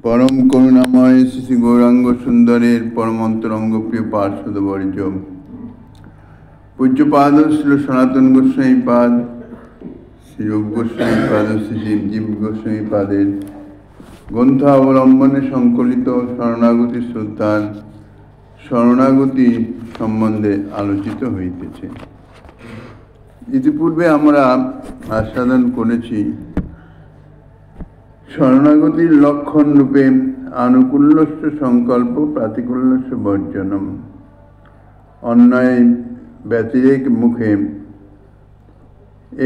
परम करुणामय श्री गौरांग सुंदरेर परमंतरंग प्रिय पार्षद वर्ज पूज्यपाद श्री सनातन गोस्वामी पाद श्री रूप गोस्वामी पाद श्री शिवजीव गोस्वामी पादेर ग्रंथावलम्बने संकलित शरणागति श्रद्धार शरणागति सम्बन्धे आलोचित हইতেছে। इतिपूर्वे आमरा आस्वादन करेছি शरणागतिर लक्षण रूपे आनुकूल्यस्य संकल्प प्रातिकूल्यस्य वर्जनम अन्याय व्यतिरेक मुखे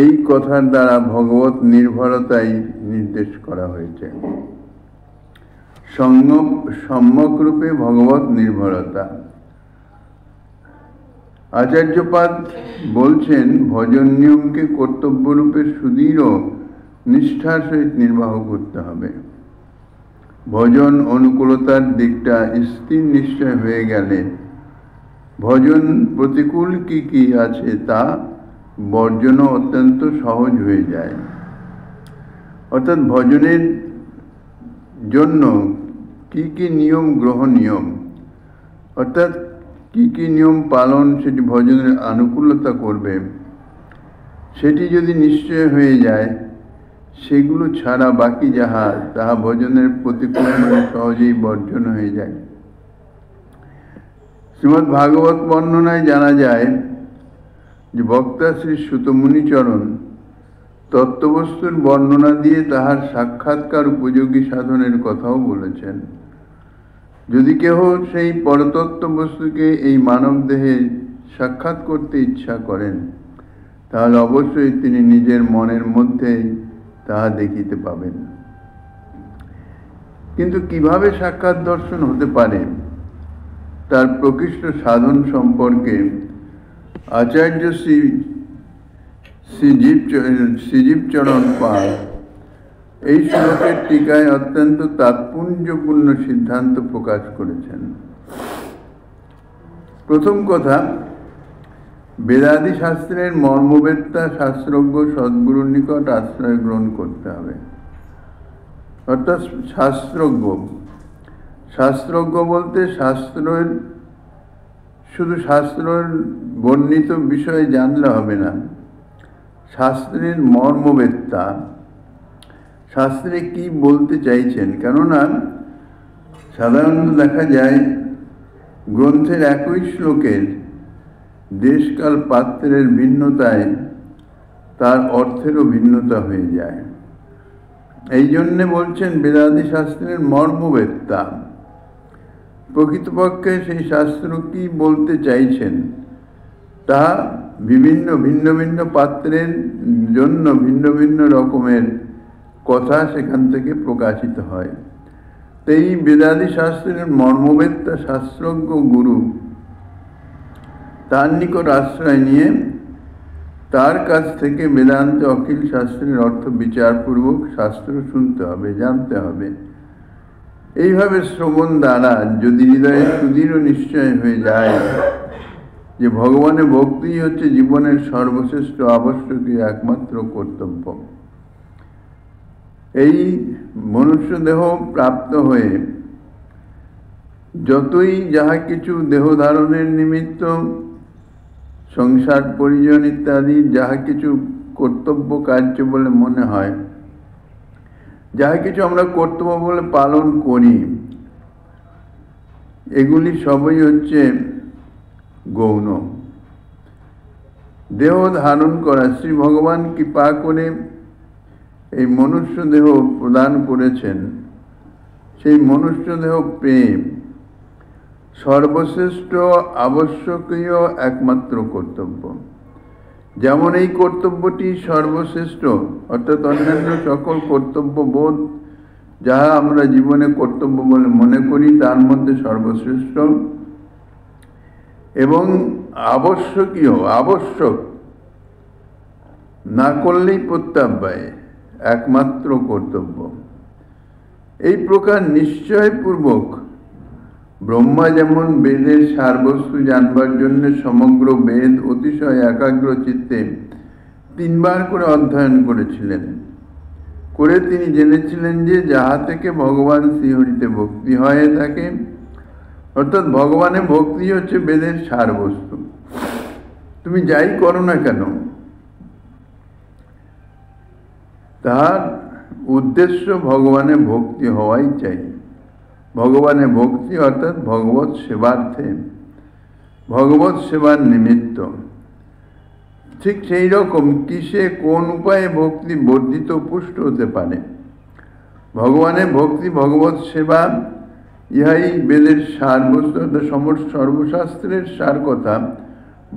এই কথার দ্বারা ভগবত নির্ভরতাই নির্দেশ করা হয়েছে। সম্যক রূপে ভগবত নির্ভরতা। আচার্যপাদ বলছেন ভজন নিয়মকে কর্তব্য রূপে সুদৃঢ় নিষ্ঠার সহিত নির্বাহ করতে হবে। ভজন অনুকূলতার দিকটা স্থির নিশ্চয় হয়ে গেলে ভজন প্রতিকূল কি আছে তা বর্জন অত্যন্ত সহজ হয়ে যায়। অর্থাৎ ভজনের জন্য কি নিয়ম গ্রহণীয়, অর্থাৎ কি নিয়ম পালন সেটি ভজনের আনুকূলতা করবে, সেটি যদি নিশ্চয় হয়ে যায় সেগুলো ছাড়া বাকি যাহা তাহা ভজনের প্রতিকূল সহজেই বর্জন হয়ে যায়। শ্রীমদ্ ভাগবত বর্ণনায় জানা যায় যে বক্তা শ্রী সুতমুনিচরণ তত্ত্ববস্তুর বর্ণনা দিয়ে তাহার সাক্ষাৎকার উপযোগী সাধনের কথাও বলেছেন। যদি কেহ সেই পরতত্ত্ব বস্তুকে এই মানব দেহে সাক্ষাৎ করতে ইচ্ছা করেন তাহলে অবশ্যই তিনি নিজের মনের মধ্যেই তাহা দেখিতে পাবেন। কিন্তু কিভাবে সাক্ষাৎ দর্শন হতে পারে তার প্রকৃষ্ট সাধন সম্পর্কে আচার্য শ্রীজীবচরণ পাল এই শ্লোকের টিকায় অত্যন্ত তাৎপর্যপূর্ণ সিদ্ধান্ত প্রকাশ করেছেন। প্রথম কথা, বেদাদি শাস্ত্রের মর্মবেত্তা শাস্ত্রজ্ঞ সদ্গুরুর নিকট আশ্রয় গ্রহণ করতে হবে। অর্থাৎ শাস্ত্রজ্ঞ বলতে শুধু শাস্ত্রের বর্ণিত বিষয়ে জানলে হবে না, শাস্ত্রের মর্মবেত্তা, শাস্ত্রে কি বলতে চাইছেন। কেননা সাধারণত দেখা যায় গ্রন্থের একই শ্লোকের দেশকাল পাত্রের ভিন্নতায় তার অর্থেরও ভিন্নতা হয়ে যায়। এই জন্যে বলছেন বেদাদি শাস্ত্রের মর্মবেত্তা। প্রকৃতপক্ষে সেই শাস্ত্র কি বলতে চাইছেন তা ভিন্ন ভিন্ন পাত্রের জন্য ভিন্ন ভিন্ন রকমের কথা সেখান থেকে প্রকাশিত হয়। তো এই বেদাদি শাস্ত্রের মর্মবেত্তা শাস্ত্রজ্ঞ গুরু তার নিকট আশ্রয় নিয়ে তার কাছ থেকে বেদান্তে অখিল শাস্ত্রের অর্থ বিচারপূর্বক শাস্ত্র শুনতে হবে, জানতে হবে। এইভাবে শ্রবণ দ্বারা যদি হৃদয়ে সুদৃঢ় নিশ্চয় হয়ে যায় যে ভগবানের ভক্তি হচ্ছে জীবনের সর্বশ্রেষ্ঠ আবশ্যকীয় একমাত্র কর্তব্য, এই মনুষ্য দেহ প্রাপ্ত হয়ে যতই যাহা কিছু দেহ ধারণের নিমিত্ত সংসার পরিজন ইত্যাদি যাহা কিছু কর্তব্য কার্য বলে মনে হয়, যাহা কিছু আমরা কর্তব্য বলে পালন করি, এগুলি সবই হচ্ছে গৌণ। দেহ ধারণ করা, শ্রী ভগবান কৃপা করে এই মনুষ্য দেহ প্রদান করেছেন, সেই মনুষ্য দেহ প্রেম সর্বশ্রেষ্ঠ আবশ্যকীয় একমাত্র কর্তব্য। যেমন এই কর্তব্যটি সর্বশ্রেষ্ঠ, অর্থাৎ অন্যান্য সকল কর্তব্য বোধ যাহা আমরা জীবনে কর্তব্য বলে মনে করি তার মধ্যে সর্বশ্রেষ্ঠ এবং আবশ্যক না করলেই প্রত্যাব্যয় একমাত্র কর্তব্য। এই প্রকার নিশ্চয়পূর্বক ব্রহ্মা যেমন বেদের সারবস্তু জানবার জন্য সমগ্র বেদ অতিশয় একাগ্র চিত্তে 3 বার করে অধ্যয়ন করেছিলেন, করে তিনি জেনেছিলেন যে যাহা থেকে ভগবান শ্রীহরিতে ভক্তি হয়ে থাকে, অর্থাৎ ভগবানের ভক্তি হচ্ছে বেদের সারবস্তু। তুমি যাই করো না কেন, তার উদ্দেশ্য ভগবানের ভক্তি হওয়াই চাই। ভগবানের ভক্তি অর্থাৎ ভগবৎ সেবার্থে, ভগবৎ সেবার নিমিত্ত। ঠিক সেই রকম কিসে কোন উপায়ে ভক্তি বর্ধিত পুষ্ট হতে পারে? ভগবানের ভক্তি, ভগবৎ সেবা, ইহাই বেদের সারবস্তু, সর্বশাস্ত্রের সার কথা।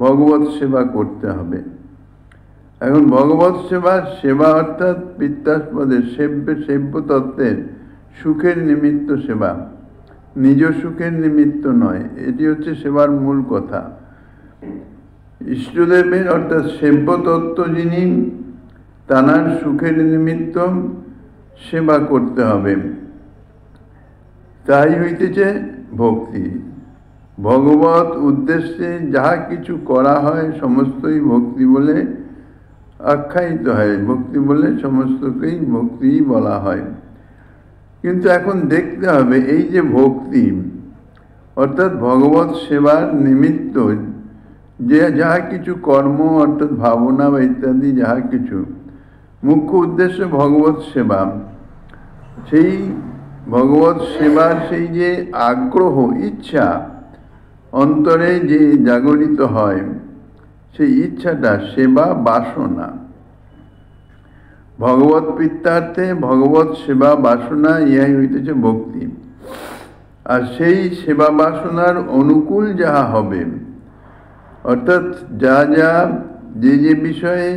ভগবৎ সেবা করতে হবে। এখন ভগবৎ সেবা, সেবা অর্থাৎ পিত্তাস্পদের সেব্য তত্ত্বের সুখের নিমিত্ত সেবা, নিজ সুখের নিমিত্ত নয়। এটি হচ্ছে সেবার মূল কথা। ইষ্টদেবের অর্থাৎ সেব্য তত্ত্ব যিনি, তানার সুখের নিমিত্ত সেবা করতে হবে, তাই হইতেছে ভক্তি। ভগবত উদ্দেশ্যে যাহা কিছু করা হয় সমস্তই ভক্তি বলে আখ্যায়িত হয়, ভক্তি বলে সমস্তকেই ভক্তিই বলা হয়। কিন্তু এখন দেখতে হবে এই যে ভক্তি অর্থাৎ ভগবৎ সেবার নিমিত্ত যে যাহা কিছু কর্ম অর্থাৎ ভাবনা বা ইত্যাদি যাহা কিছু, মুখ্য উদ্দেশ্য ভগবৎ সেবা। সেই ভগবৎ সেবার সেই যে আগ্রহ, ইচ্ছা অন্তরে যে জাগরিত হয়, সেই ইচ্ছাটা সেবা বাসনা। ভগবৎ পিত্তার্থে ভগবৎ সেবা বাসনা, ইহাই হইতেছে ভক্তি। আর সেই সেবা বাসনার অনুকূল যাহা হবে, অর্থাৎ যে যে বিষয়ে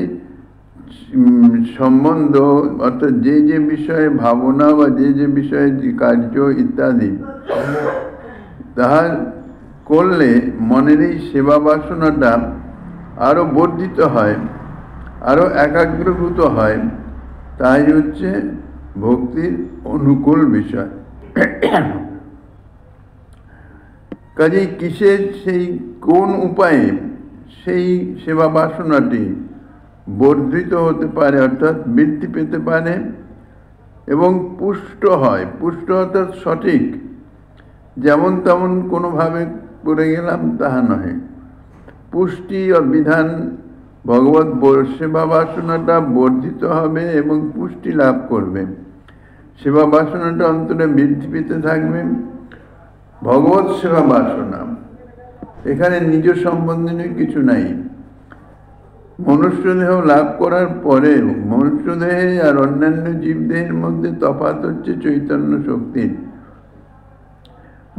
সম্বন্ধ, অর্থাৎ যে বিষয়ে ভাবনা বা যে বিষয়ে কার্য ইত্যাদি, তাহা করলে মনের এই সেবা বাসনাটা আরো বর্ধিত হয়, আরো একাগ্রভূত হয়, তাই হচ্ছে ভক্তির অনুকূল বিষয়। কাজেই কিসের সেই কোন উপায়ে সেই সেবা বাসনাটি বর্ধিত হতে পারে, অর্থাৎ বৃদ্ধি পেতে পারে এবং পুষ্ট হয়। পুষ্ট অর্থাৎ সঠিক, যেমন তেমন কোনোভাবে করে গেলাম তাহা নহে। পুষ্টি ও বিধান, ভগবত সেবা বাসনাটা বর্ধিত হবে এবং পুষ্টি লাভ করবে, সেবা বাসনাটা অন্তরে বৃদ্ধি পেতে থাকবে। ভগবত সেবা বাসনা, এখানে নিজ সম্বন্ধে কিছু নাই। মনুষ্যদেহ লাভ করার পরেও মনুষ্যদেহে আর অন্যান্য জীবদেহের মধ্যে তফাৎ হচ্ছে চৈতন্য শক্তির।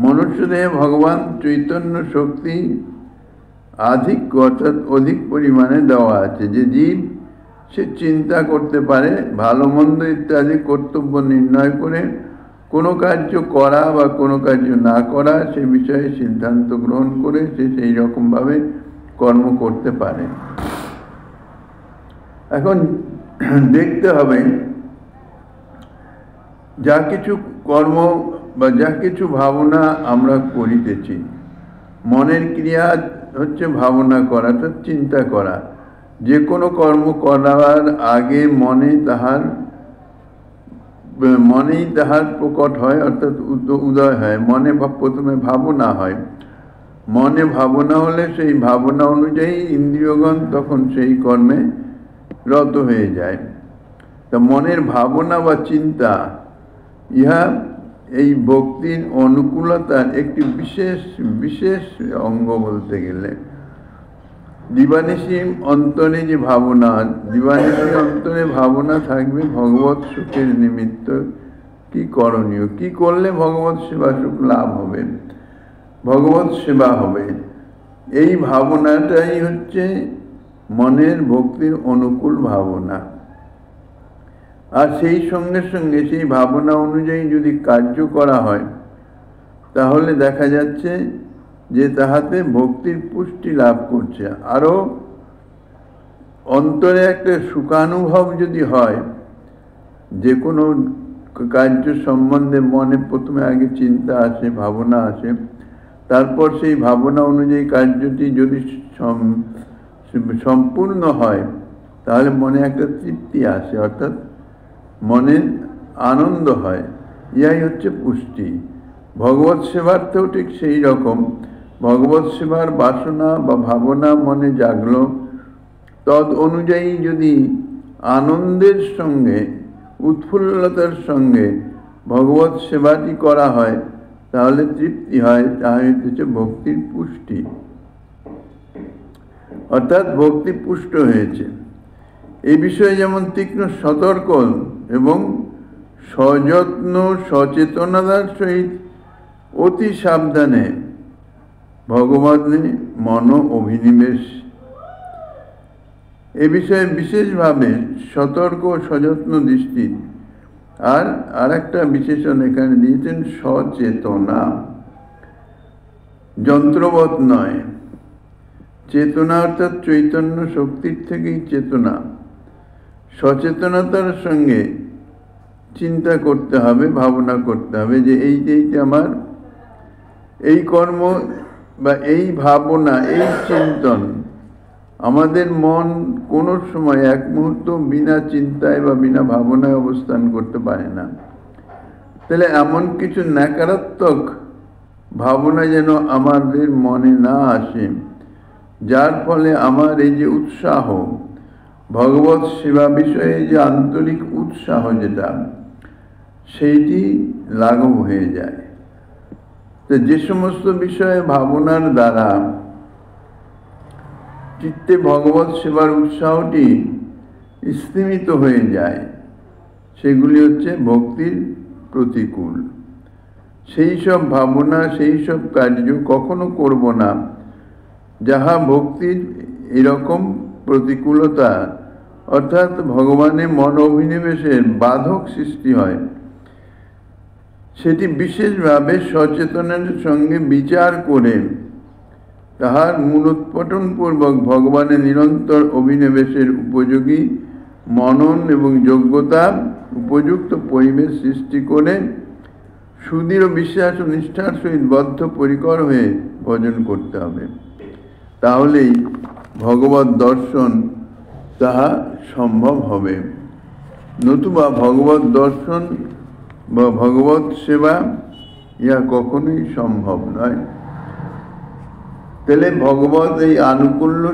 মনুষ্যদেহে ভগবান চৈতন্য শক্তি অর্থাৎ অধিক পরিমাণে দেওয়া আছে। যে জীব সে চিন্তা করতে পারে, ভালো মন্দ ইত্যাদি কর্তব্য নির্ণয় করে কোনো কার্য করা বা কোনো কার্য না করা সে বিষয়ে সিদ্ধান্ত গ্রহণ করে সে সেই রকমভাবে কর্ম করতে পারে। এখন দেখতে হবে যা কিছু কর্ম বা যা কিছু ভাবনা আমরা করিতেছি, মনের ক্রিয়া হচ্ছে ভাবনা করা, অর্থাৎ চিন্তা করা। যে কোনো কর্ম করার আগে মনেই তাহার প্রকট হয়, অর্থাৎ উদয় হয়। মনে প্রথমে ভাবনা হয়, মনে ভাবনা হলে সেই ভাবনা অনুযায়ী ইন্দ্রিয়গণ তখন সেই কর্মে রত হয়ে যায়। তা মনের ভাবনা বা চিন্তা, ইহা এই ভক্তির অনুকূলতার একটি বিশেষ অঙ্গ বলতে গেলে। দিবানিশি অন্তরে যে ভাবনা, দিবানিশি অন্তরে ভাবনা থাকবে ভগবৎ সুখের নিমিত্ত কি করণীয়, কি করলে ভগবৎ সেবা সুখ লাভ হবে, ভগবৎ সেবা হবে। এই ভাবনাটাই হচ্ছে মনের ভক্তির অনুকূল ভাবনা। আর সেই সঙ্গে সঙ্গে সেই ভাবনা অনুযায়ী যদি কার্য করা হয়, তাহলে দেখা যাচ্ছে যে তাহাতে ভক্তির পুষ্টি লাভ করছে। আরো অন্তরে একটা সুখানুভব যদি হয়, যে কোনো কার্য সম্বন্ধে মনে প্রথমে আগে চিন্তা আসে, ভাবনা আসে, তারপর সেই ভাবনা অনুযায়ী কার্যটি যদি সম্পূর্ণ হয়, তাহলে মনে একটা তৃপ্তি আসে, অর্থাৎ মনে আনন্দ হয়, ইহাই হচ্ছে পুষ্টি। ভগবৎ সেবার্থেও ঠিক সেই রকম। ভগবৎ সেবার বাসনা বা ভাবনা মনে জাগলো, তদ অনুযায়ী যদি আনন্দের সঙ্গে উৎফুল্লতার সঙ্গে ভগবৎ সেবাটি করা হয়, তাহলে তৃপ্তি হয়, তাহা হচ্ছে ভক্তির পুষ্টি, অর্থাৎ ভক্তি পুষ্ট হয়েছে। এই বিষয়ে যেমন তীক্ষ্ণ সতর্ক এবং সযত্ন সচেতনতার সহিত অতি সাবধানে ভগবানে মন অভিনিবেশ, এ বিষয়ে বিশেষভাবে সতর্ক সযত্ন দৃষ্টি। আর একটা বিশেষণ এখানে দিয়েছেন, সচেতনা, যন্ত্রবৎ নয়। চেতনা অর্থাৎ চৈতন্য শক্তির থেকেই চেতনা। সচেতনতার সঙ্গে চিন্তা করতে হবে, ভাবনা করতে হবে যে এইটা আমার এই কর্ম বা এই ভাবনা, এই চিন্তন। আমাদের মন কোনো সময় এক মুহূর্ত বিনা চিন্তায় বা বিনা ভাবনায় অবস্থান করতে পারে না। তাহলে এমন কিছু নকারাত্মক ভাবনা যেন আমাদের মনে না আসে, যার ফলে আমার এই যে উৎসাহ, ভগবৎ সেবা বিষয়ে যে আন্তরিক উৎসাহ যেটা, সেইটি লাঘব হয়ে যায়। তো যে সমস্ত বিষয়ে ভাবনার দ্বারা চিত্তে ভগবৎ সেবার উৎসাহটি স্তিমিত হয়ে যায়, সেগুলি হচ্ছে ভক্তির প্রতিকূল। সেই সব ভাবনা, সেই সব কার্য কখনো করব না যাহা ভক্তির এরকম প্রতিকূলতা, অর্থাৎ ভগবানের মন অভিনিবেশের বাধক সৃষ্টি হয়। সেটি বিশেষভাবে সচেতনের সঙ্গে বিচার করে তাহার মূলোৎপাটনপূর্বক ভগবানের নিরন্তর অভিনিবেশের উপযোগী মনন এবং যোগ্যতা, উপযুক্ত পরিবেশ সৃষ্টি করে সুদৃঢ় বিশ্বাস ও নিষ্ঠার সহিত বদ্ধ পরিকর হয়ে ভজন করতে হবে। তাহলেই ভগবৎ দর্শন তাহা সম্ভব হবে। নতুবা ভগবৎ দর্শন বা ভগবৎ সেবা ইহা কখনোই সম্ভব নয়। তাহলে ভগবৎ এই আনুকূল্য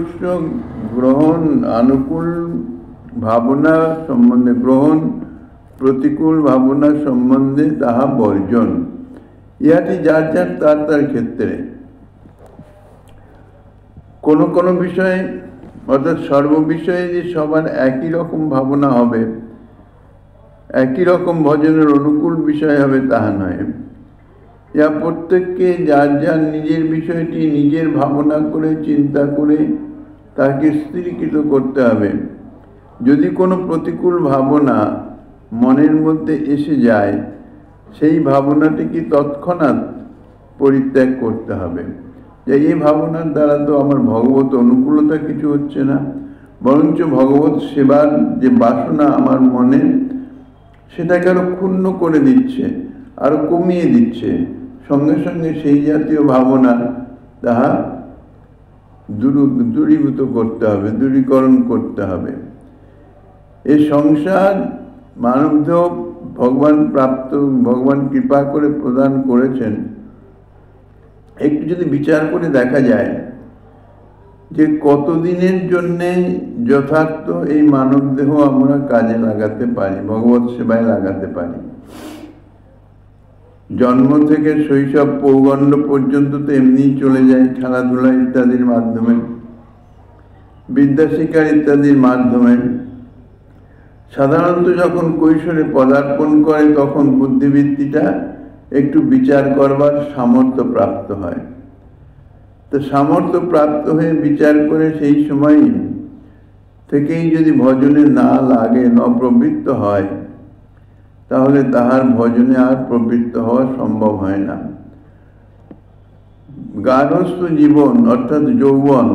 গ্রহণ, আনুকূল ভাবনা সম্বন্ধে গ্রহণ, প্রতিকূল ভাবনা সম্বন্ধে তাহা বর্জন। ইহাটি যার যার তার তার ক্ষেত্রে। কোনো কোনো বিষয়ে, অর্থাৎ সর্ববিষয়ে যে সবার একই রকম ভাবনা হবে, একই রকম ভজনের অনুকূল বিষয় হবে, তাহা নয়। ইহা প্রত্যেককে যার যার নিজের বিষয়টি নিজের ভাবনা করে, চিন্তা করে তাকে স্থিরীকৃত করতে হবে। যদি কোনো প্রতিকূল ভাবনা মনের মধ্যে এসে যায়, সেই ভাবনাটিকে তৎক্ষণাৎ পরিত্যাগ করতে হবে। যে এই ভাবনার দ্বারা তো আমার ভগবত অনুকূলতা কিছু হচ্ছে না, বরঞ্চ ভগবত সেবার যে বাসনা আমার মনে, সেটাকে আরো ক্ষুণ্ণ করে দিচ্ছে, আরো কমিয়ে দিচ্ছে। সঙ্গে সঙ্গে সেই জাতীয় ভাবনা তাহা দূরীভূত করতে হবে, দূরীকরণ করতে হবে। এই সংসার মানবদেহ ভগবান প্রাপ্ত, ভগবান কৃপা করে প্রদান করেছেন। একটু যদি বিচার করে দেখা যায় যে কতদিনের জন্যে যথার্থ এই মানবদেহ আমরা কাজে লাগাতে পারি, ভগবৎ সেবায় লাগাতে পারি। জন্ম থেকে শৈশব পৌগণ্ড পর্যন্ত তো এমনিই চলে যায়, খেলাধুলা ইত্যাদির মাধ্যমে, বিদ্যাশিক্ষা ইত্যাদির মাধ্যমে। সাধারণত যখন কৈশোরে পদার্পণ করে, তখন বুদ্ধিবৃত্তিটা একটু বিচার করবার সামর্থ্য প্রাপ্ত হয়। তো সামর্থ্য প্রাপ্ত হয়ে বিচার করে সেই সময় থেকেই যদি ভজনে না লাগে, ন প্রবৃত্ত হয়, তাহলে তাহার ভজনে আর প্রবৃত্ত হওয়া সম্ভব হয় না। গার্হস্থ্য জীবন অর্থাৎ যৌবন,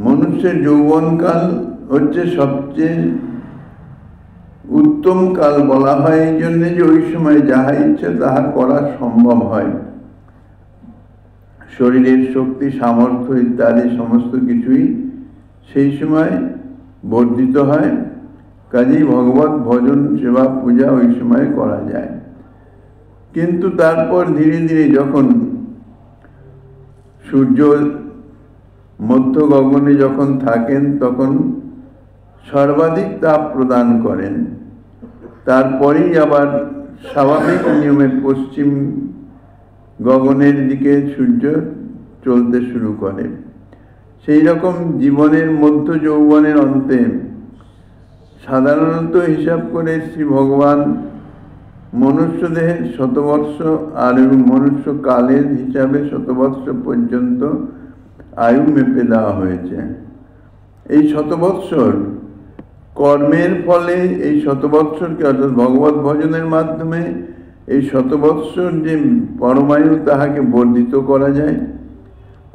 মনুষ্যের যৌবনকাল হচ্ছে সবচেয়ে উত্তম কাল বলা হয় এই জন্যে যে ওই সময় যাহা ইচ্ছে তাহা করা সম্ভব হয়। শরীরের শক্তি, সামর্থ্য ইত্যাদি সমস্ত কিছুই সেই সময় বর্ধিত হয়। কাজেই ভগবত ভজন সেবা পূজা ওই সময় করা যায়। কিন্তু তারপর ধীরে ধীরে যখন সূর্য মধ্য গগনে যখন থাকেন তখন সর্বাধিক তাপ প্রদান করেন, তারপরেই আবার স্বাভাবিক নিয়মে পশ্চিম গগনের দিকে সূর্য চলতে শুরু করে। সেই রকম জীবনের মধ্য যৌবনের অন্তে সাধারণত হিসাব করে শ্রী ভগবান মনুষ্য দেহের শতবর্ষ আর মনুষ্য কালের হিসাবে শতবর্ষ পর্যন্ত আয়ু মেপে দেওয়া হয়েছে। এই শতবৎসর কর্মের ফলে এই শতবৎসরকে অর্থাৎ ভগবত ভজনের মাধ্যমে এই শতবৎসর যে পরমায়ু তাহাকে বর্ধিত করা যায়,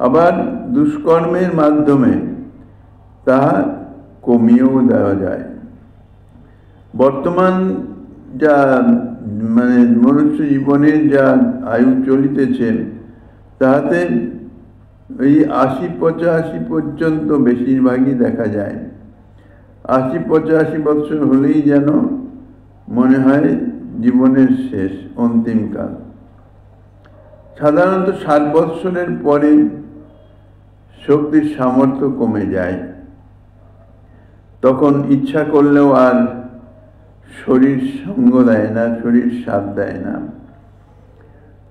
আবার দুষ্কর্মের মাধ্যমে তাহা কমিয়েও দেওয়া যায়। বর্তমান যা মনুষ্য জীবনের যা আয়ু চলিতেছে তাহাতে ওই ৮০-৮৫ পর্যন্ত বেশিরভাগই দেখা যায়। ৮০-৮৫ বছর হলেই যেন মনে হয় জীবনের শেষ, অন্তিমকাল। সাধারণত ৬০ বৎসরের পরে শক্তির সামর্থ্য কমে যায়, তখন ইচ্ছা করলেও আর শরীর সঙ্গ দেয় না, শরীর সাথ দেয় না।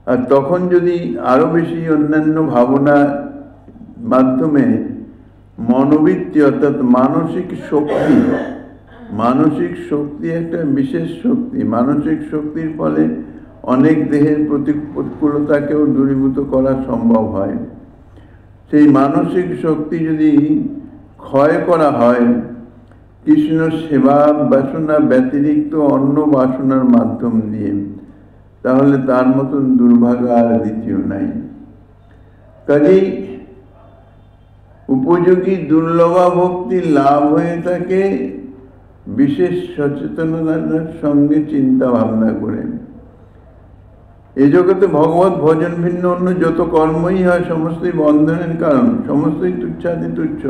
আর তখন যদি আরো বেশি অন্যান্য ভাবনার মাধ্যমে মনোবৃত্তি অর্থাৎ মানসিক শক্তি একটা বিশেষ শক্তি, মানসিক শক্তির ফলে অনেক দেহের প্রতিকূলতাকেও দূরীভূত করা সম্ভব হয়। সেই মানসিক শক্তি যদি ক্ষয় করা হয় কৃষ্ণ সেবা বাসনা ব্যতিরিক্ত অন্য বাসনার মাধ্যম দিয়ে, তাহলে তার মতন দুর্ভাগা আর দ্বিতীয় নাই। কাজেই উপযোগী দুর্লভা ভক্তি লাভ হয়ে থাকে বিশেষ সচেতনতার সঙ্গে চিন্তা ভাবনা করে। এই জগতে ভগবত ভজন ভিন্ন অন্য যত কর্মই হয় সমস্তই বন্ধনের কারণ, সমস্তই তুচ্ছাতি তুচ্ছ।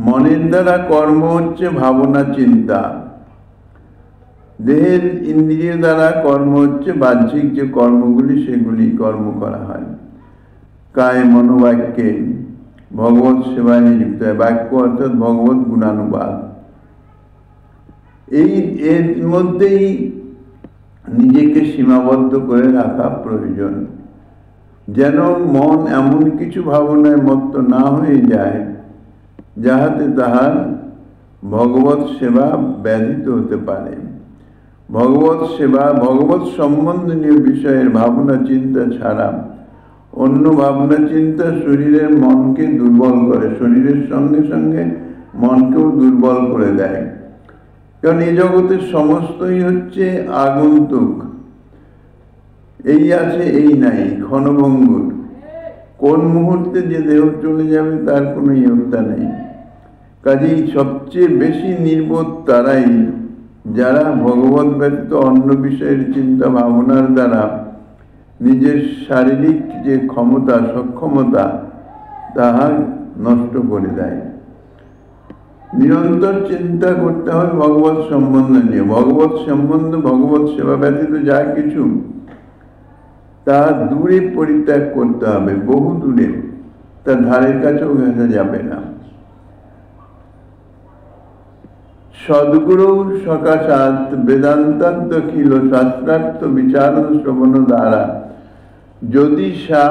মনের দ্বারা কর্ম হচ্ছে ভাবনা চিন্তা, দেহের ইন্দ্রিয় দ্বারা কর্ম হচ্ছে বাহ্যিক যে কর্মগুলি, সেগুলি কর্ম করা হয়। কায় মনোবাক্যে ভগবত সেবায় নিযুক্ত হয়। বাক্য অর্থাৎ ভগবত গুণানুবাদ। এর মধ্যেই নিজেকে সীমাবদ্ধ করে রাখা প্রয়োজন, যেন মন এমন কিছু ভাবনায় মত্ত না হয়ে যায় যাহাতে তাহার ভগবত সেবা ব্যাধিত হতে পারে। ভগবত সেবা, ভগবত সম্বন্ধনীয় বিষয়ের ভাবনা চিন্তা ছাড়া অন্য ভাবনা চিন্তা শরীরের মনকে দুর্বল করে, শরীরের সঙ্গে সঙ্গে মনকেও দুর্বল করে দেয়। কারণ এই জগতের সমস্তই হচ্ছে আগন্তুক, এই আছে এই নাই, ক্ষণভঙ্গুর। কোন মুহূর্তে যে দেহ চলে যাবে তার কোনো ইয়ত্তা নেই। কাজেই সবচেয়ে বেশি নির্বোধ তারাই যারা ভগবত ব্যতীত অন্য বিষয়ের চিন্তা ভাবনার দ্বারা নিজের শারীরিক যে ক্ষমতা সক্ষমতা তাহা নষ্ট করে দেয়। নিরন্তর চিন্তা করতে হবে ভগবত সম্বন্ধ নিয়ে। ভগবত সম্বন্ধ, ভগবত সেবা ব্যতীত যা কিছু তা দূরে পরিত্যাগ করতে হবে, বহু দূরে, তার ধারের কাছেও ঘেঁষা যাবে না। সদ্গুরু সকাশাৎ বেদান্তাদ্দখিল শাস্ত্রার্থ বিচারণ শ্রবণ দ্বারা যদি সা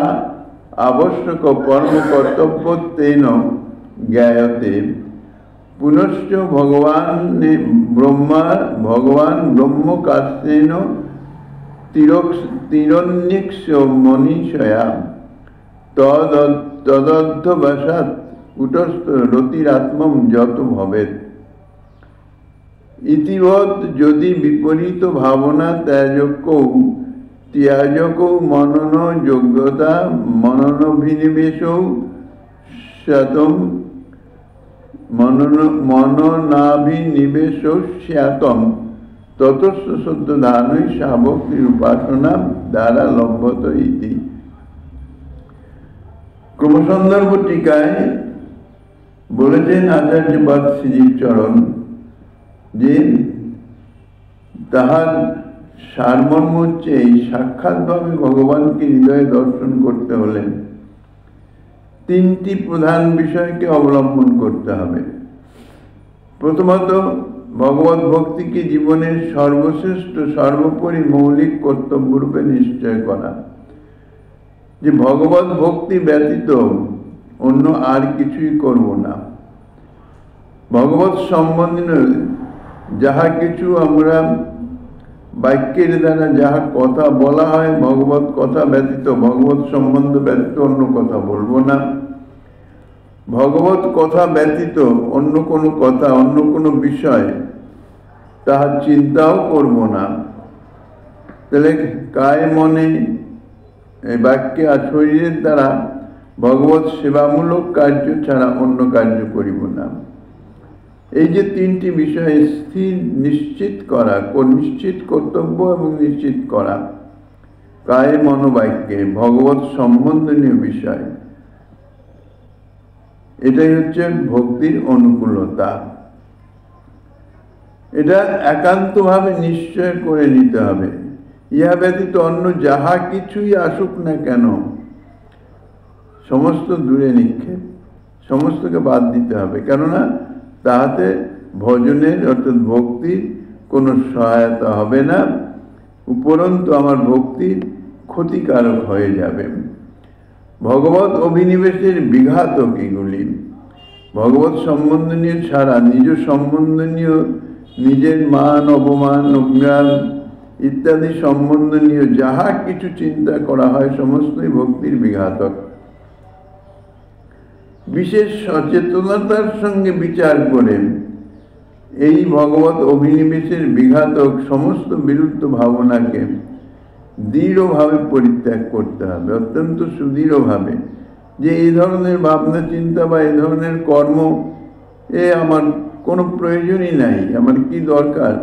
আবশ্যক কর্ম কর্তব্য তেন জ্ঞায়তে পুনশ্চ ভগবান ব্রহ্ম কাস্তেন তিরন্যক্ষ মনীষয়া তদধ্যবসাৎ কুটস্থ রতিরাত্মম যত ভবেৎ। ইতিবৎ যদি বিপরীত ভাবনা ত্যাজকৌ মনন যোগ্যতা মননভিনিবেশৌ স্যাতম মননাভিনিবেশস্যাতম ততস্য সদ্য ধানৈ সাবক্তির উপাসনা দ্বারা লভ্যত ইতি। ক্রমসন্দর্ভ টিকায় বলেছেন আচার্যপাদ শ্রীজীব চরণ, যে তাহার সারমর্ম হচ্ছে এই সাক্ষাৎভাবে ভগবানকে হৃদয়ে দর্শন করতে হলে তিনটি প্রধান বিষয়কে অবলম্বন করতে হবে। প্রথমত, ভগবত ভক্তিকে জীবনের সর্বশ্রেষ্ঠ সর্বোপরি মৌলিক কর্তব্যরূপে নিশ্চয় করা, যে ভগবত ভক্তি ব্যতীত অন্য আর কিছুই করব না। ভগবত সম্বন্ধীয় যাহা কিছু আমরা বাক্যের দ্বারা যাহা কথা বলা হয়, ভগবত কথা ব্যতীত, ভগবত সম্বন্ধ ব্যতীত অন্য কথা বলবো না। ভগবত কথা ব্যতীত অন্য কোনো কথা, অন্য কোনো বিষয় তাহার চিন্তাও করব না। তাহলে কায় মনে বাক্যে আর শরীরের দ্বারা ভগবত সেবামূলক কার্য ছাড়া অন্য কার্য করিব না। এই যে তিনটি বিষয় স্থির নিশ্চিত করা, নিশ্চিত কর্তব্য এবং নিশ্চিত করা কায় মনোবাক্যে ভগবত সম্বন্ধনীয় বিষয়, এটাই হচ্ছে ভক্তির অনুকূলতা। এটা একান্তভাবে নিশ্চয় করে নিতে হবে। ইহা ব্যতীত অন্য যাহা কিছুই আসুক না কেন সমস্ত দূরে নিক্ষেপ, সমস্তকে বাদ দিতে হবে। কেননা তাহাতে ভজনের অর্থাৎ ভক্তির কোনো সহায়তা হবে না, উপরন্তু আমার ভক্তির ক্ষতিকারক হয়ে যাবে। ভগবত অভিনিবেশের বিঘাতক এগুলি। ভগবত সম্বন্ধনীয় ছাড়া নিজ সম্বন্ধনীয়, নিজের মান অপমান অজ্ঞান ইত্যাদি সম্বন্ধনীয় যাহা কিছু চিন্তা করা হয় সমস্তই ভক্তির বিঘাতক। বিশেষ সচেতনতার সঙ্গে বিচার করে এই ভগবত অভিনিবেশের বিঘাতক সমস্ত বিরুদ্ধ ভাবনাকে দৃঢ়ভাবে পরিত্যাগ করতে হবে, অত্যন্ত সুদৃঢ়ভাবে, যে এই ধরনের ভাবনা চিন্তা বা এই ধরনের কর্ম আমার কোনো প্রয়োজনই নাই, আমার কি দরকার।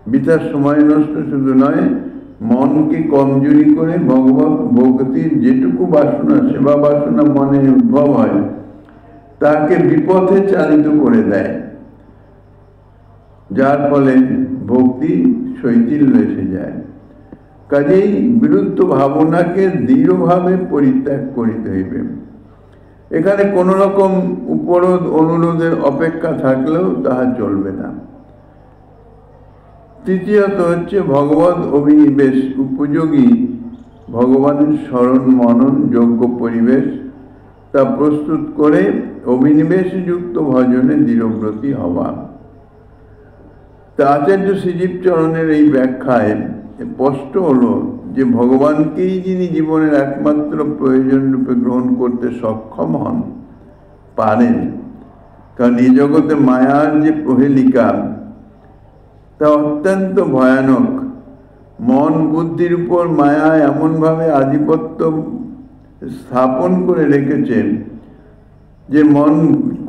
বৃথার সময় নষ্ট শুধু নয়, মনকে কমজোরি করে ভগবত ভক্তির যেটুকু বাসনা, সেবা বাসনা মনে উদ্ভব হয় তাকে বিপথে চালিত করে দেয়, যার ফলে ভক্তি শৈথিল্য এসে যায়। কাজেই বিরুদ্ধ ভাবনাকে দৃঢ়ভাবে পরিত্যাগ করিতে হইবে। এখানে কোনো রকম উপরোধ অনুরোধের অপেক্ষা থাকলেও তাহা চলবে না। তৃতীয়ত হচ্ছে ভগবত অভিনিবেশ উপযোগী ভগবানের স্মরণ মনন যোগ্য পরিবেশ তা প্রস্তুত করে অভিনিবেশযুক্ত ভজনে দৃঢ়ব্রতী হওয়া। তা আচার্য শ্রীজীব চরণের এই ব্যাখ্যায় স্পষ্ট হলো যে ভগবানকেই যিনি জীবনের একমাত্র প্রয়োজন রূপে গ্রহণ করতে সক্ষম হন, পারেন। কারণ এই জগতে মায়ার যে প্রহেলিকা তা অত্যন্ত ভয়ানক। মন বুদ্ধির উপর মায়া এমনভাবে আধিপত্য স্থাপন করে রেখেছেন যে মন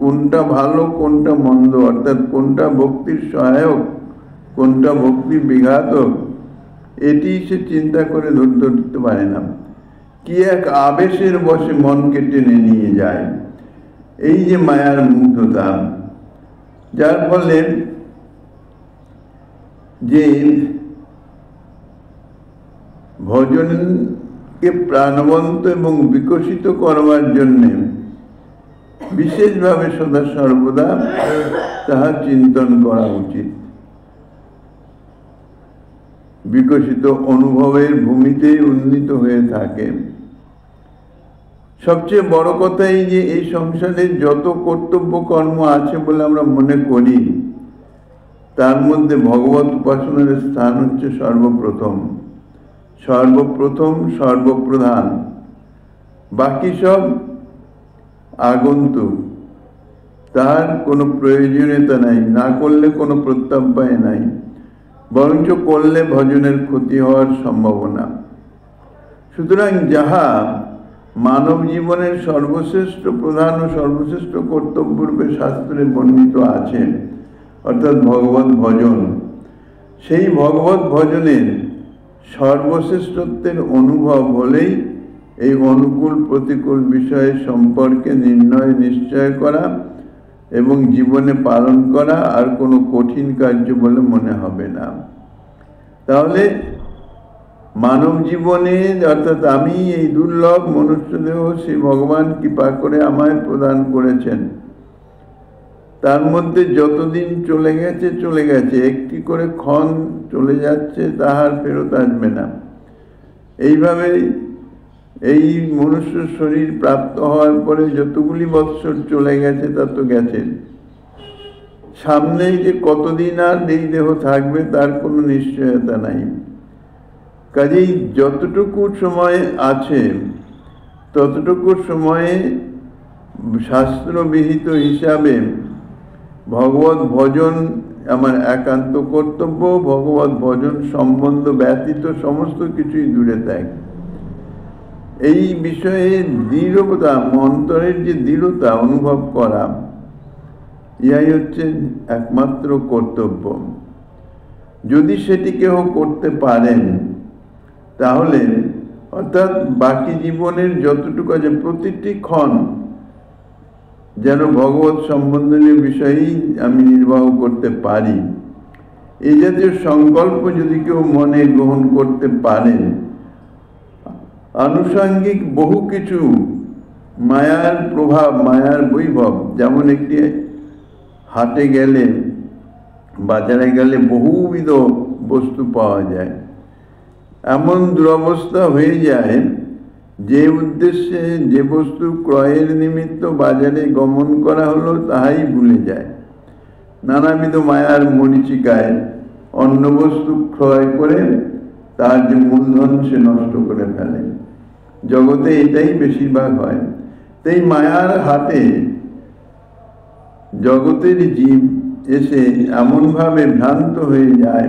কোনটা ভালো কোনটা মন্দ, অর্থাৎ কোনটা ভক্তির সহায়ক কোনটা ভক্তির বিঘাতক, এটি সে চিন্তা করে ধরতে পারে না। কি এক আবেশের বশে মনকে টেনে নিয়ে যায়, এই যে মায়ার মুগ্ধতা, যার ফলে যে ভজনকে প্রাণবন্ত এবং বিকশিত করবার জন্য বিশেষভাবে সদা সর্বদা তাহা চিন্তন করা উচিত। বিকশিত অনুভবের ভূমিতে উন্নীত হয়ে থাকে। সবচেয়ে বড় কথা এই যে এই সংসারে যত কর্তব্য কর্ম আছে বলে আমরা মনে করি, তার মধ্যে ভগবত উপাসনার স্থান হচ্ছে সর্বপ্রথম, সর্বপ্রধান। বাকি সব আগন্তুক, তার কোনো প্রয়োজনীয়তা নাই, না করলে কোনো প্রত্যাপায় নাই, বরঞ্চ করলে ভজনের ক্ষতি হওয়ার সম্ভাবনা। সুতরাং যাহা মানব জীবনের সর্বশ্রেষ্ঠ প্রধান ও সর্বশ্রেষ্ঠ কর্তব্যরূপে শাস্ত্রে বর্ণিত আছে, অর্থাৎ ভগবত ভজন, সেই ভগবত ভজনের সর্বশ্রেষ্ঠত্বের অনুভব হলেই এই অনুকূল প্রতিকূল বিষয়ের সম্পর্কে নির্ণয় নিশ্চয় করা এবং জীবনে পালন করা আর কোনো কঠিন কার্য বলে মনে হবে না। তাহলে মানব জীবনে, অর্থাৎ আমি এই দুর্লভ মনুষ্যদেহ শ্রী ভগবান কৃপা করে আমায় প্রদান করেছেন, তার মধ্যে যতদিন চলে গেছে, একটি করে ক্ষণ চলে যাচ্ছে, তাহার ফেরত আসবে না। এইভাবে এই মনুষ্য শরীর প্রাপ্ত হওয়ার পরে যতগুলি বৎসর চলে গেছে তা তো গেছে, সামনেই যে কতদিন আর এই দেহ থাকবে তার কোনো নিশ্চয়তা নাই। কাজেই যতটুকু সময় আছে ততটুকু সময়ে শাস্ত্রবিহিত হিসাবে ভগবত ভজন আমার একান্ত কর্তব্য। ভগবত ভজন সম্বন্ধ ব্যতীত সমস্ত কিছুই দূরে থাকে। এই বিষয়ে দৃঢ়তা, অন্তরের যে দৃঢ়তা অনুভব করা, ইহাই হচ্ছে একমাত্র কর্তব্য। যদি সেটি কেহ করতে পারেন তাহলে, অর্থাৎ বাকি জীবনের যতটুকু আছে প্রতিটি ক্ষণ যেন ভগবত সম্বন্ধনীয় বিষয়েই আমি নির্বাহ করতে পারি, এই জাতীয় সংকল্প যদি কেউ মনে গ্রহণ করতে পারেন, আনুষঙ্গিক বহু কিছু মায়ার প্রভাব, মায়ার বৈভব, যেমন একটি হাটে গেলে, বাজারে গেলে বহুবিধ বস্তু পাওয়া যায়, এমন দুরবস্থা হয়ে যায় যে উদ্দেশ্যে যে বস্তু ক্রয়ের নিমিত্ত বাজারে গমন করা হলো তাহাই ভুলে যায়। নানাবিধ মায়ার মরীচিকায় অন্য বস্তু ক্রয় করে তার যে মূলধন সে নষ্ট করে ফেলে। জগতে এটাই বেশিরভাগ হয়। তাই মায়ার হাটে জগতের জীব এসে এমনভাবে ভ্রান্ত হয়ে যায়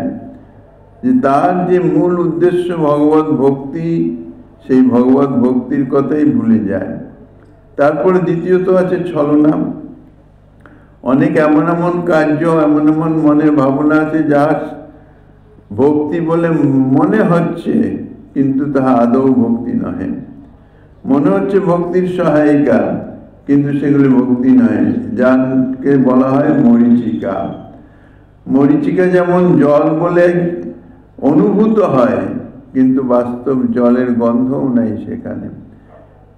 যে তার যে মূল উদ্দেশ্য ভগবত ভক্তি, সেই ভগবত ভক্তির কথাই ভুলে যায়। তারপরে দ্বিতীয়ত আছে ছলনা। অনেক এমন এমন কার্য, এমন এমন মনের ভাবনা আছে যা ভক্তি বলে মনে হচ্ছে, কিন্তু তাহা আদৌ ভক্তি নহে। মনে হচ্ছে ভক্তির সহায়িকা, কিন্তু সেগুলি ভক্তি নয়, যাকে বলা হয় মরীচিকা। মরীচিকা যেমন জল বলে অনুভূত হয়, কিন্তু বাস্তব জলের গন্ধও নাই সেখানে।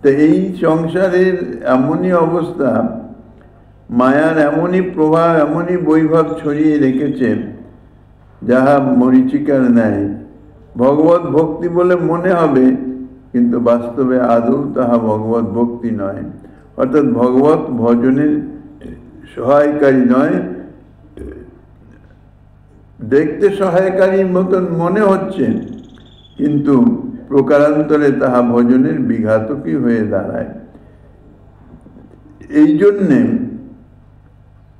তো এই সংসারের এমনই অবস্থা, মায়ার এমনই প্রভাব, এমনই বৈভব ছড়িয়ে রেখেছে যাহা মরীচিকার ন্যায়। ভগবত ভক্তি বলে মনে হবে, কিন্তু বাস্তবে আদৌ তাহা ভগবত ভক্তি নয়, অর্থাৎ ভগবত ভজনের সহায়কারী নয়। দেখতে সহায়কারীর মতন মনে হচ্ছে, কিন্তু প্রকারান্তরে তাহা ভজনের বিঘাতকই হয়ে দাঁড়ায়। এই জন্যে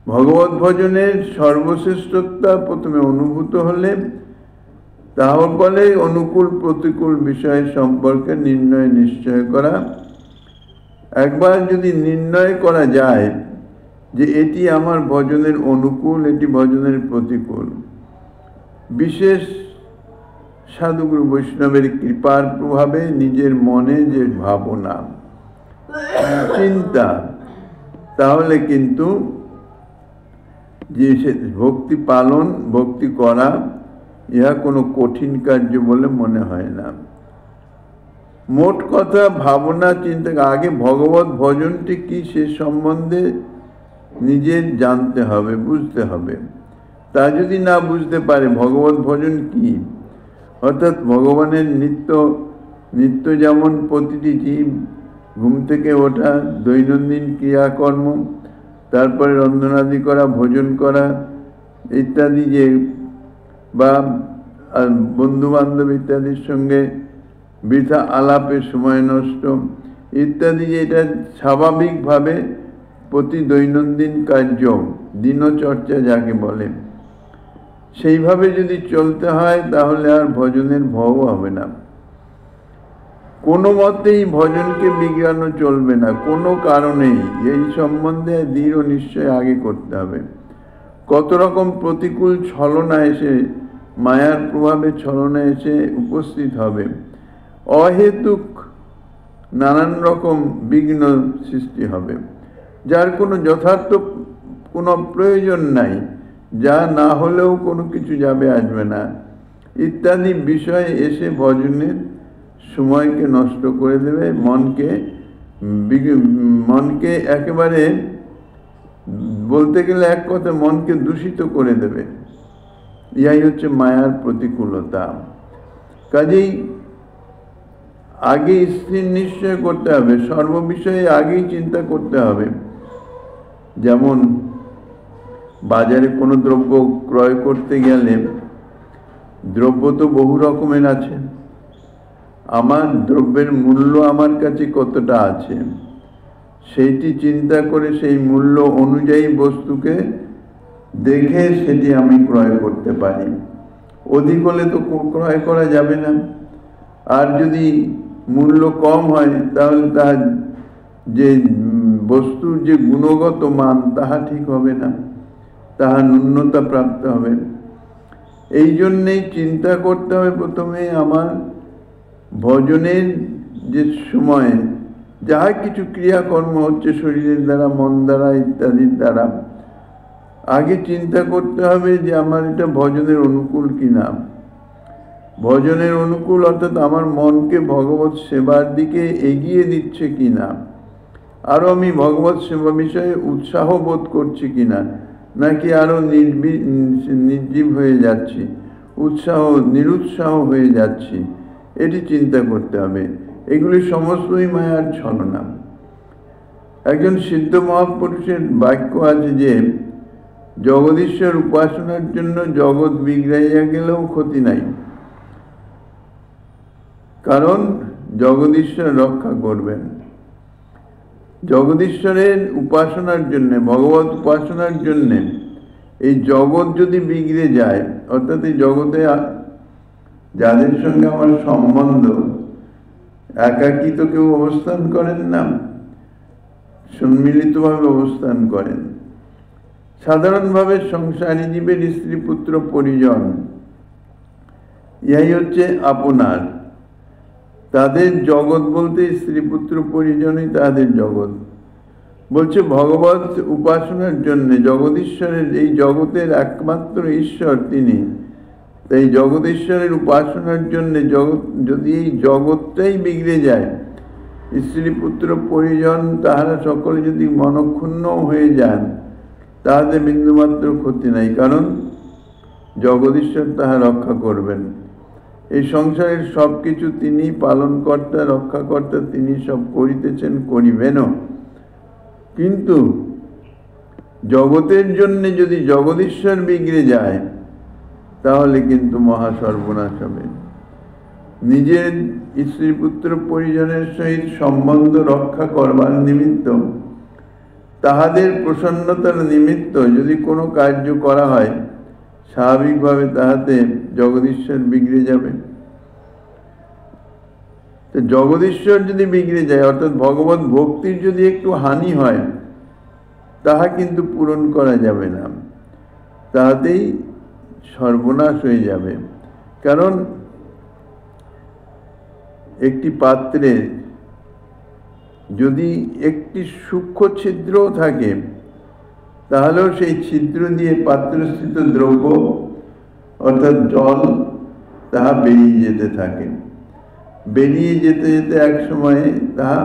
ভগবত ভজনের সর্বশ্রেষ্ঠতা প্রথমে অনুভূত হলে তাহার ফলে অনুকূল প্রতিকূল বিষয় সম্পর্কে নির্ণয় নিশ্চয় করা। একবার যদি নির্ণয় করা যায় যে এটি আমার ভজনের অনুকূল, এটি ভজনের প্রতিকূল, বিশেষ সাধুগুরু বৈষ্ণবের কৃপার প্রভাবে নিজের মনে যে ভাবনা, চিন্তা, তাহলে কিন্তু যে ভক্তি পালন, ভক্তি করা, ইহা কোনো কঠিন কার্য বলে মনে হয় না। মোট কথা, ভাবনা চিন্তা আগে ভগবত ভজনটি কি সে সম্বন্ধে নিজের জানতে হবে, বুঝতে হবে। তা যদি না বুঝতে পারে ভগবত ভজন কি, অর্থাৎ ভগবানের নিত্য যেমন প্রতিটি জীব ঘুম থেকে ওঠা, দৈনন্দিন ক্রিয়াকর্ম, তারপরে রন্ধনাদি করা, ভোজন করা ইত্যাদি, যে বা বন্ধু বান্ধব ইত্যাদির সঙ্গে বৃথা আলাপে সময় নষ্ট ইত্যাদি, যে এটা স্বাভাবিকভাবে প্রতি দৈনন্দিন কার্য, দিনচর্চা যাকে বলে, সেইভাবে যদি চলতে হয় তাহলে আর ভজনের ভয় হবে না। কোনো মতেই ভজনকে বিজ্ঞানও চলবে না, কোনো কারণেই। এই সম্বন্ধে দৃঢ় নিশ্চয় আগে করতে হবে। কত রকম প্রতিকূল ছলনা এসে, মায়ার প্রভাবে ছলনা এসে উপস্থিত হবে, অহেতুক নানান রকম বিঘ্ন সৃষ্টি হবে, যার কোনো যথার্থ কোনো প্রয়োজন নাই, যা না হলেও কোনো কিছু যাবে আসবে না ইত্যাদি বিষয় এসে ভজনের সময়কে নষ্ট করে দেবে, মনকে একেবারে বলতে গেলে এক কথা মনকে দূষিত করে দেবে। ইহাই হচ্ছে মায়ার প্রতিকূলতা। কাজেই আগে স্থির নিশ্চয় করতে হবে, সর্ববিষয়ে আগেই চিন্তা করতে হবে। যেমন বাজারে কোনো দ্রব্য ক্রয় করতে গেলে দ্রব্য তো বহু রকমের আছে, আমার দ্রব্যের মূল্য আমার কাছে কতটা আছে সেইটি চিন্তা করে সেই মূল্য অনুযায়ী বস্তুকে দেখে সেটি আমি ক্রয় করতে পারি। অধিক হলে তো ক্রয় করা যাবে না, আর যদি মূল্য কম হয় তাহলে তার যে বস্তুর যে গুণগত মান তাহা ঠিক হবে না, তাহা ন্যূনতা প্রাপ্ত হবে। এই জন্যেই চিন্তা করতে হবে প্রথমে আমার ভজনের যে সময় যাহা কিছু ক্রিয়াকর্ম হচ্ছে শরীরের দ্বারা, মন দ্বারা ইত্যাদির দ্বারা, আগে চিন্তা করতে হবে যে আমার এটা ভজনের অনুকূল কিনা। ভজনের অনুকূল অর্থাৎ আমার মনকে ভগবত সেবার দিকে এগিয়ে দিচ্ছে কিনা, আরও আমি ভগবত সেবা বিষয়ে উৎসাহ বোধ করছি কিনা, নাকি আরও নির্জীব হয়ে যাচ্ছি, নিরুৎসাহ হয়ে যাচ্ছি, এটি চিন্তা করতে হবে। এগুলি সমস্তই মায়ার ছলনা। একজন সিদ্ধ মহাপুরুষের বাক্য আছে যে জগদীশ্বর উপাসনার জন্য জগৎ বিগড়াইয়া গেলেও ক্ষতি নাই, কারণ জগদীশ্বর রক্ষা করবেন। জগদীশ্বরের উপাসনার জন্যে, ভগবত উপাসনার জন্যে এই জগৎ যদি বিগড়ে যায়, অর্থাৎ এই জগতে যাদের সঙ্গে আমার সম্বন্ধ, একাকী তো কেউ অবস্থান করেন না, সম্মিলিতভাবে অবস্থান করেন। সাধারণভাবে সংসারী জীবের স্ত্রী পুত্র পরিজন, ইহাই হচ্ছে আপনার। তাদের জগৎ বলতে স্ত্রী পুত্র পরিজনই তাদের জগৎ। বলছে ভগবত উপাসনার জন্য জগদীশ্বরের, এই জগতের একমাত্র ঈশ্বর তিনি, তাই জগদীশ্বরের উপাসনার জন্য যদি এই জগৎটাই বিগড়ে যায়, স্ত্রী পুত্র পরিজন তাহারা সকলে যদি মনক্ষুণ্ণ হয়ে যান, তাহাদের বিন্দুমাত্র ক্ষতি নাই, কারণ জগদীশ্বর তাহা রক্ষা করবেন। এই সংসারের সব কিছু তিনি পালনকর্তা, রক্ষাকর্তা, তিনি সব করিতেছেন, করিবেনও। কিন্তু জগতের জন্যে যদি জগদীশ্বর বিগড়ে যায়, তাহলে কিন্তু মহা সর্বনাশ হবে। নিজের স্ত্রী পুত্র পরিজনের সহিত সম্বন্ধ রক্ষা করবার নিমিত্ত, তাহাদের প্রসন্নতার নিমিত্ত যদি কোনো কার্য করা হয়, স্বাভাবিকভাবে তাহাতে জগদীশ্বর বিগড়ে যাবে। তো জগদীশ্বর যদি বিগড়ে যায়, অর্থাৎ ভগবত ভক্তির যদি একটু হানি হয়, তাহা কিন্তু পূরণ করা যাবে না, তাহাতেই সর্বনাশ হয়ে যাবে। কারণ একটি পাত্রে যদি একটি সূক্ষ্ম ছিদ্রও থাকে, তাহলেও সেই ছিদ্র দিয়ে পাত্রস্থিত দ্রব্য অর্থাৎ জল তাহা বেরিয়ে যেতে থাকে। বেরিয়ে যেতে যেতে এক সময়ে তাহা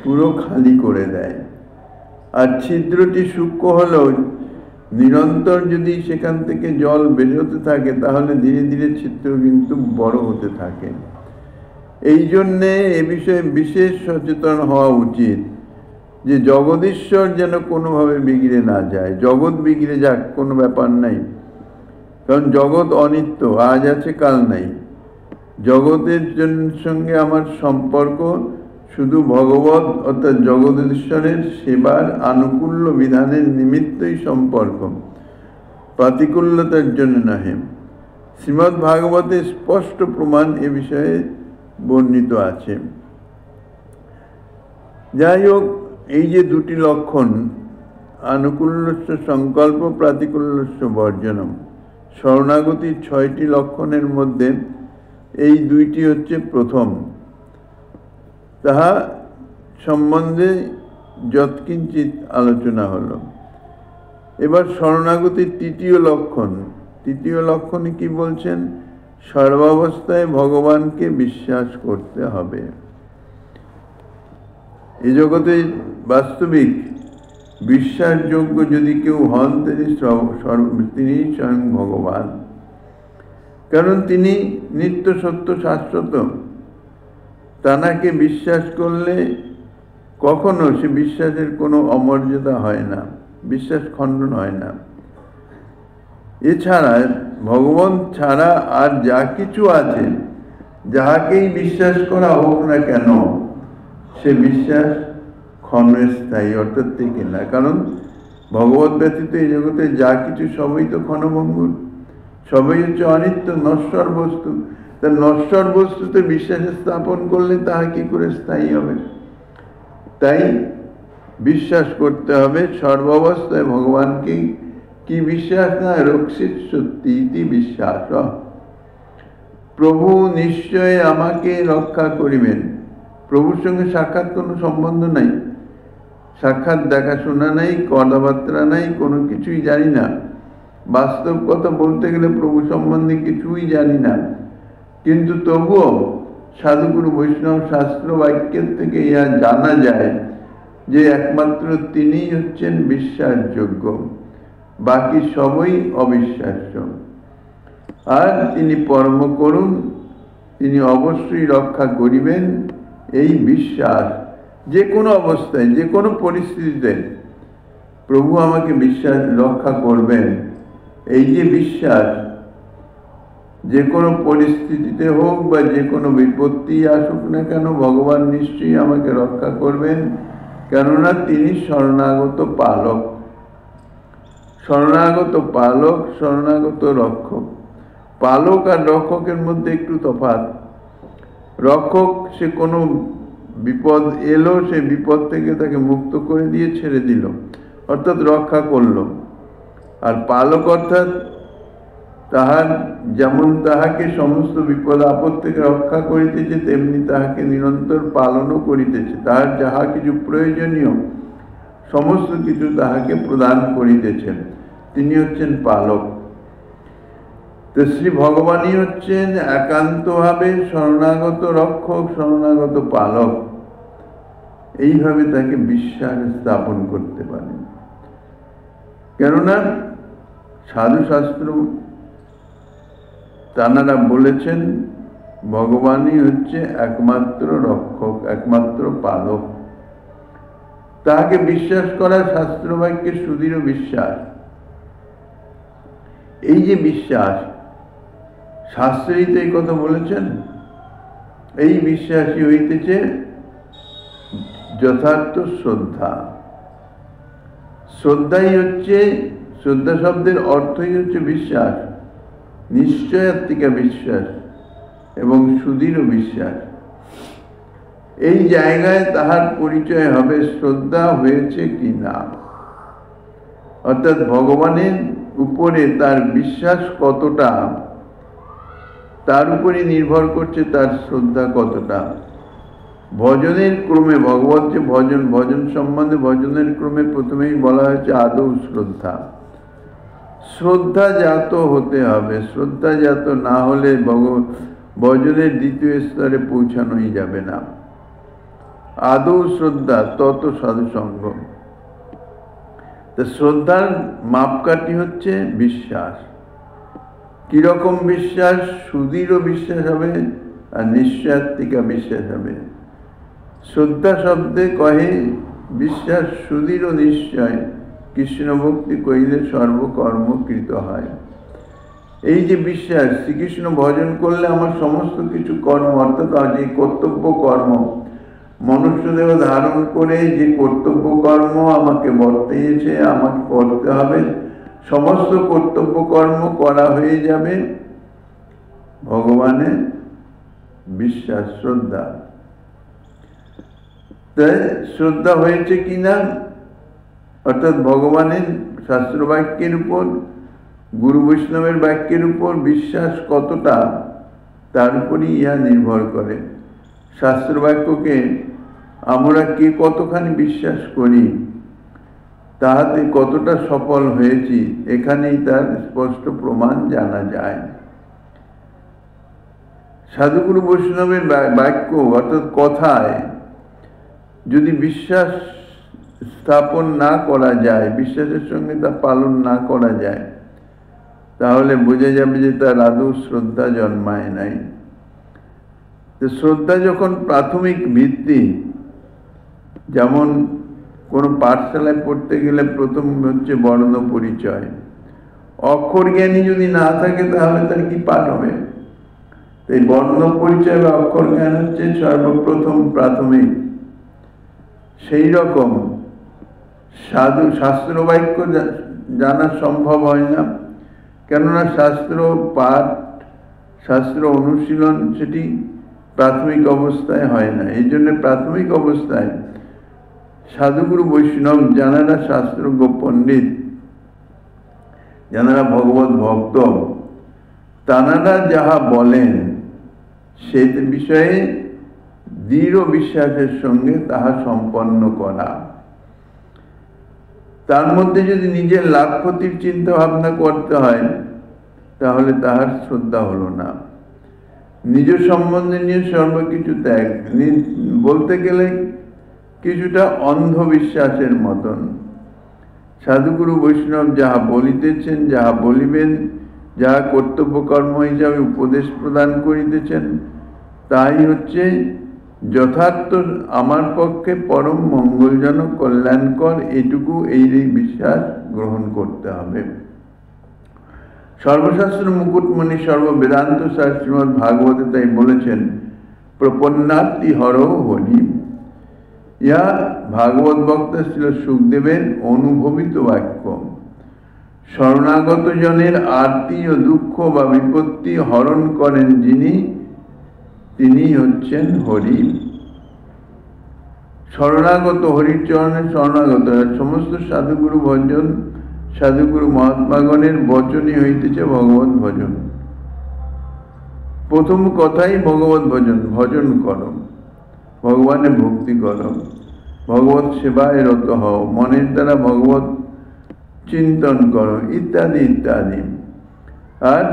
পুরো খালি করে দেয়। আর ছিদ্রটি সূক্ষ্ম হলেও নিরন্তর যদি সেখান থেকে জল বেরোতে থাকে, তাহলে ধীরে ধীরে ছিদ্র কিন্তু বড় হতে থাকে। এই জন্যে এ বিষয়ে বিশেষ সচেতন হওয়া উচিত যে জগদীশ্বর যেন কোনোভাবে বিগড়ে না যায়। জগৎ বিগড়ে যাক, কোনো ব্যাপার নাই, কারণ জগৎ অনিত্য, আজ আছে কাল নাই। জগতের সঙ্গে আমার সম্পর্ক শুধু ভগবত অর্থাৎ জগদীশ্বরের সেবার আনুকূল্য বিধানের নিমিত্তই সম্পর্ক, প্রাতিকূল্যতার জন্য নহে। শ্রীমদ্ ভাগবতে স্পষ্ট প্রমাণ এ বিষয়ে বর্ণিত আছে। যাই হোক, এই যে দুটি লক্ষণ, আনুকূল্যস্য সংকল্প, প্রাতিকূল্যস্য বর্জনম, শরণাগতির 6টি লক্ষণের মধ্যে এই দুইটি হচ্ছে প্রথম। তাহা সম্বন্ধে যৎকিঞ্চিত আলোচনা হলো। এবার শরণাগতির তৃতীয় লক্ষণে কি বলছেন? সর্বাবস্থায় ভগবানকে বিশ্বাস করতে হবে। এই জগতে বাস্তবিক বিশ্বাসযোগ্য যদি কেউ হন, তিনি স্বয়ং ভগবান। কারণ তিনি নিত্য সত্য শাশ্বত। তাঁকে বিশ্বাস করলে কখনো সে বিশ্বাসের কোনো অমর্যাদা হয় না, বিশ্বাস খণ্ডন হয় না। এছাড়া ভগবান ছাড়া আর যা কিছু আছে, যাহাকেই বিশ্বাস করা হোক না কেন, সে বিশ্বাস ক্ষণস্থায়ী, অর্থাৎ টিকে না। কারণ ভগবত ব্যতীত এই জগতে যা কিছু সবই তো ক্ষণভঙ্গুর, সবই হচ্ছে অনিত্য, নশ্বর বস্তু। তা নশ্বর বস্তুতে বিশ্বাসে স্থাপন করলে তাহা কি করে স্থায়ী হবে? তাই বিশ্বাস করতে হবে সর্বাবস্থায় ভগবানকে। কি বিশ্বাস? না, রক্ষিত সত্যি ইতি বিশ্বাস। প্রভু নিশ্চয় আমাকে রক্ষা করিবেন। প্রভুর সঙ্গে সাক্ষাৎ কোনো সম্বন্ধ নাই, সাক্ষাৎ দেখাশোনা নাই, কথাবার্তা নাই, কোনো কিছুই জানি না। বাস্তব কথা বলতে গেলে প্রভু সম্বন্ধে কিছুই জানি না, কিন্তু তবুও সাধুগুরু বৈষ্ণব শাস্ত্র বাক্যের থেকে ইহা জানা যায় যে একমাত্র তিনিই হচ্ছেন বিশ্বাসযোগ্য, বাকি সবই অবিশ্বাস্য। আর তিনি পরম করুণ, তিনি অবশ্যই রক্ষা করিবেন, এই বিশ্বাস। যে কোনো অবস্থায়, যে কোনো পরিস্থিতিতে প্রভু আমাকে বিশ্বাস রক্ষা করবেন, এই যে বিশ্বাস, যে কোনো পরিস্থিতিতে হোক বা যে কোনো বিপত্তি আসুক না কেন, ভগবান নিশ্চয়ই আমাকে রক্ষা করবেন, কেননা তিনি শরণাগত পালক। শরণাগত পালক, শরণাগত রক্ষক। পালক আর রক্ষকের মধ্যে একটু তফাৎ। রক্ষক সে কোনো বিপদ এলো, সে বিপদ থেকে তাকে মুক্ত করে দিয়ে ছেড়ে দিল, অর্থাৎ রক্ষা করল। আর পালক অর্থাৎ তাহার যেমন তাহাকে সমস্ত বিপদ আপদ থেকে রক্ষা করিতেছে, তেমনি তাহাকে নিরন্তর পালনও করিতেছে। তাহার যাহা কিছু প্রয়োজনীয় সমস্ত কিছু তাহাকে প্রদান করিতেছেন। তিনি হচ্ছেন পালক। তো শ্রী ভগবানই হচ্ছেন একান্তভাবে শরণাগত রক্ষক, শরণাগত পালক। এইভাবে তাকে বিশ্বাস স্থাপন করতে পারেন। কেননা সাধুশাস্ত্র তাঁরা বলেছেন ভগবানই হচ্ছে একমাত্র রক্ষক, একমাত্র পালক। তাহাকে বিশ্বাস করা শাস্ত্র বাক্যের সুদৃঢ় বিশ্বাস। এই যে বিশ্বাস, শাস্ত্রেই তো এই কথা বলেছেন, এই বিশ্বাসই হইতেছে যথার্থ শ্রদ্ধা। শ্রদ্ধাই হচ্ছে, শ্রদ্ধা শব্দের অর্থই হচ্ছে বিশ্বাস, নিশ্চয়াত্মিকা বিশ্বাস এবং সুদৃঢ় বিশ্বাস। এই জায়গায় তাহার পরিচয় হবে শ্রদ্ধা হয়েছে কি না, অর্থাৎ ভগবানের উপরে তার বিশ্বাস কতটা, তার উপরে নির্ভর করছে তার শ্রদ্ধা কতটা। ভজনের ক্রমে, ভগবত যে ভজন, ভজন সম্বন্ধে ভজনের ক্রমে প্রথমেই বলা হয়েছে আদৌ শ্রদ্ধা। শ্রদ্ধা জাত হতে হবে। শ্রদ্ধা জাত না হলে ভজনের দ্বিতীয় স্তরে পৌঁছানোই যাবে না। আদৌ শ্রদ্ধা তত সাধুসঙ্গ। তো শ্রদ্ধার মাপকাঠি হচ্ছে বিশ্বাস। কিরকম বিশ্বাস? সুদৃঢ় বিশ্বাস হবে আর নিশ্চয়াত্মিকা বিশ্বাস হবে। শ্রদ্ধা শব্দে কহে বিশ্বাস সুদৃঢ় নিশ্চয়, কৃষ্ণ ভক্তি কইলে সর্বকর্ম কৃত হয়। এই যে বিশ্বাস, শ্রীকৃষ্ণ ভজন করলে আমার সমস্ত কিছু কর্ম, অর্থাৎ যে কর্তব্য কর্ম, মনুষ্যদেহ ধারণ করে যে কর্তব্য কর্ম আমাকে বর্তাইছে, আমাকে করতে হবে, সমস্ত কর্তব্য কর্ম করা হয়ে যাবে ভগবানের বিশ্বাস, শ্রদ্ধা। তাই শ্রদ্ধা হয়েছে কিনা, অর্থাৎ ভগবানের শাস্ত্র বাক্যের উপর, গুরু বৈষ্ণবের বাক্যের উপর বিশ্বাস কতটা, তার উপরই ইহা নির্ভর করে। শাস্ত্র বাক্যকে আমরা কে কতখানি বিশ্বাস করি, তাহাতে কতটা সফল হয়েছি এখানেই তার স্পষ্ট প্রমাণ জানা যায়। সাধুগুরু বৈষ্ণবের বাক্য অর্থাৎ কথায় যদি বিশ্বাস স্থাপন না করা যায়, বিশ্বাসের সঙ্গে তা পালন না করা যায়, তাহলে বোঝা যাবে যে তার আদৌ শ্রদ্ধা জন্মায় নাই। তো শ্রদ্ধা যখন প্রাথমিক ভিত্তি, যেমন কোনো পাঠশালায় পড়তে গেলে প্রথম হচ্ছে বর্ণ পরিচয়, অক্ষর জ্ঞানী যদি না থাকে তাহলে তার কি পাঠ হবে? এই বর্ণ পরিচয় বা অক্ষর জ্ঞান হচ্ছে সর্বপ্রথম প্রাথমিক। সেই রকম শাস্ত্র বাক্য জানা সম্ভব হয় না, কেননা শাস্ত্র পাঠ, শাস্ত্র অনুশীলন সেটি প্রাথমিক অবস্থায় হয় না। এই জন্য প্রাথমিক অবস্থায় সাধুগুরু বৈষ্ণব যাঁরা শাস্ত্রজ্ঞ পণ্ডিত, যাঁরা ভগবত ভক্ত, তাঁরা যাহা বলেন সে বিষয়ে দৃঢ় বিশ্বাসের সঙ্গে তাহা সম্পন্ন করা। তার মধ্যে যদি নিজের লাভ ক্ষতির চিন্তা ভাবনা করতে হয় তাহলে তাহার শ্রদ্ধা হলো না। নিজ সম্বন্ধে নিয়ে সর্বকিছু ত্যাগ, বলতে গেলে কিছুটা অন্ধবিশ্বাসের মতন। সাধুগুরু বৈষ্ণব যাহা বলিতেছেন, যাহা বলিবেন, যাহা কর্তব্য কর্ম হিসাবে উপদেশ প্রদান করিতেছেন, তাই হচ্ছে যথার্থ আমার পক্ষে পরম মঙ্গলজনক, কল্যাণকর, এটুকু এই বিশ্বাস গ্রহণ করতে হবে। সর্বশাস্ত্র মুকুটমণি সর্ববেদান্ত সার শ্রীমৎ ভাগবতে তাই বলেছেন, প্রপন্নাতি হর হরি। ইহা ভাগবত বক্তা ছিল সুখদেবের অনুভবিত বাক্য। শরণাগত জনের আরতি ও দুঃখ বা বিপত্তি হরণ করেন যিনি, তিনি হচ্ছেন হরি। শরণাগত, হরির চরণে শরণাগত। সমস্ত সাধুগুরু ভজন, সাধুগুরু মহাত্মাগণের বচনই হইতেছে ভগবত ভজন। প্রথম কথাই ভগবত ভজন। ভজন করো, ভগবানের ভক্তি করো, ভগবত সেবায় রত হও, মনের দ্বারা ভগবত চিন্তন করো, ইত্যাদি ইত্যাদি। আর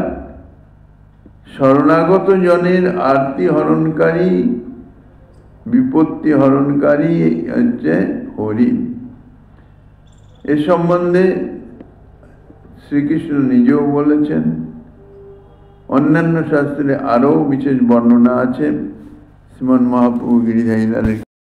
শরণাগত জনের আরতি হরণকারী, বিপত্তি হরণকারী হচ্ছে হরি। এ সম্বন্ধে শ্রীকৃষ্ণ নিজেও বলেছেন। অন্যান্য শাস্ত্রে আরও বিশেষ বর্ণনা আছে। শ্রীমন মহাপ্রভু গিরিধারী লালের